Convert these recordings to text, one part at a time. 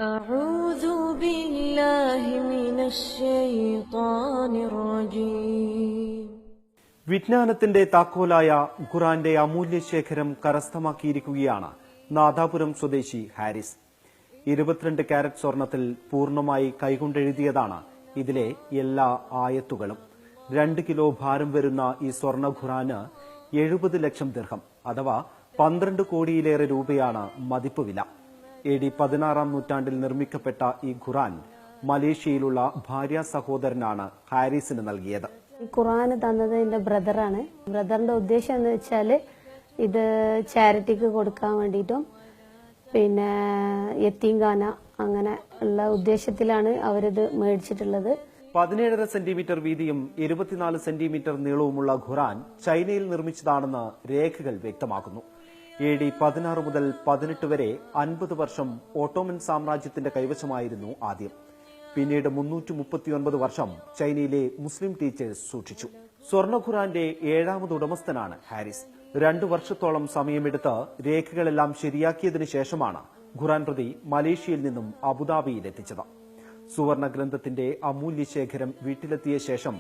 أعوذ بالله من الشيطان الرجيم. വിജ്ഞാനത്തിന്റെ താക്കോലായ ഖുർആന്റെ അമൂല്യശേഖരം കരസ്ഥമാക്കിയിരിക്കുകയാണ് നാദാപുരം സ്വദേശി ഹാരിസ്. 22 കാരറ്റ് സ്വർണത്തിൽ പൂർണ്ണമായി കൈകൊണ്ടെഴുതിയതാണ് ഇതിലെ എല്ലാ ആയത്തുകളും. 2 കിലോ ഭാരം വരുന്ന ഈ സ്വർണ്ണ ഖുർആന് 70 ലക്ഷം ദിർഹം അഥവാ 12 കോടിയിലേറെ രൂപയാണ് മതിപ്പ് വില. AD 16-ാം നൂറ്റാണ്ടിൽ നിർമ്മിക്കപ്പെട്ട ഈ ഖുർആൻ മലേഷ്യയിലുള്ള ഭാര്യ സഹോദരനാണ് ഹാരിസിന് നൽകിയത്. ഈ ഖുർആൻ തന്നത് എന്റെ ബ്രദറാണ്. ബ്രദറിന്റെ ഉദ്ദേശം എന്ന് വെച്ചാൽ ഇത് ചാരിറ്റിക്ക് കൊടുക്കാൻ വേണ്ടിയിട്ടും പിന്നെ യത്തീംഖാന അങ്ങനെ ഉള്ള ഉദ്ദേശത്തിലാണ് അവരിത് മേടിച്ചിട്ടുള്ളത്. 17.5 സെന്റിമീറ്റർ വീതിയും 24 സെന്റിമീറ്റർ നീളവുമുള്ള ഖുർആൻ ചൈനയിൽ നിർമ്മിച്ചതാണെന്ന് രേഖകൾ വ്യക്തമാക്കുന്നു. AD 16 മുതൽ 18 വരെ 50 വർഷം ഓട്ടോമൻ സാമ്രാജ്യത്തിന്റെ കൈവശമായിരുന്നു ആദ്യം. പിന്നീട് 339 വർഷം ചൈനയിലെ മുസ്ലിം ടീച്ചേഴ്സ് സൂക്ഷിച്ചു. സ്വർണ്ണ ഖുർആന്റെ 7ാമത് ഉടമസ്ഥനാണ് ഹാരിസ്. 2 വർഷത്തോളം സമയമെടുത്ത് രേഖകളെല്ലാം ശരിയാക്കിയതിനു ശേഷമാണ് ഖുർആൻ പ്രതി മലേഷ്യയിൽ നിന്നും അബുദാബിയിൽ എത്തിച്ചത്. സുവർണ ഗ്രന്ഥത്തിന്റെ അമൂല്യശേഖരം വീട്ടിലെത്തിയ ശേഷം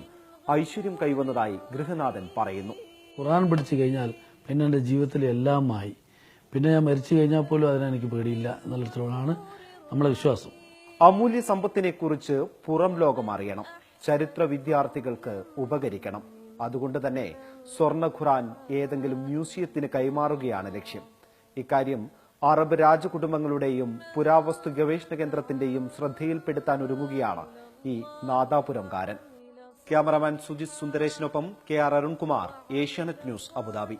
ഐശ്വര്യം കൈവന്നതായി ഗൃഹനാഥൻ പറയുന്നു. ഖുർആൻ പഠിച്ചു കഴിഞ്ഞാൽ പിന്നെ എൻ്റെ ജീവിതത്തിൽ എല്ലാമായി. പിന്നെ ഞാൻ മരിച്ചു കഴിഞ്ഞാൽ പോലും അതിനെനിക്ക് പേടിയില്ല എന്നുള്ളതാണ് നമ്മളെ വിശ്വാസം. അമൂല്യ സമ്പത്തിനെക്കുറിച്ച് പുറം ലോകം അറിയണം, ചരിത്ര വിദ്യാർത്ഥികൾക്ക് ഉപകരിക്കണം. അതുകൊണ്ട് തന്നെ സ്വർണ്ണ ഖുർആൻ ഏതെങ്കിലും മ്യൂസിയത്തിന് കൈമാറുകയാണ് ലക്ഷ്യം. ഇക്കാര്യം അറബ് രാജകുടുംബങ്ങളുടെയും പുരാവസ്തു ഗവേഷണ കേന്ദ്രത്തിന്റെയും ശ്രദ്ധയിൽപ്പെടുത്താൻ ഒരുങ്ങുകയാണ് ഈ നാദാപുരംകാരൻ. ക്യാമറാമാൻ സുജിത് സുന്ദരേഷിനൊപ്പം KR Arunkumar, Asianet news, Abu Dhabi.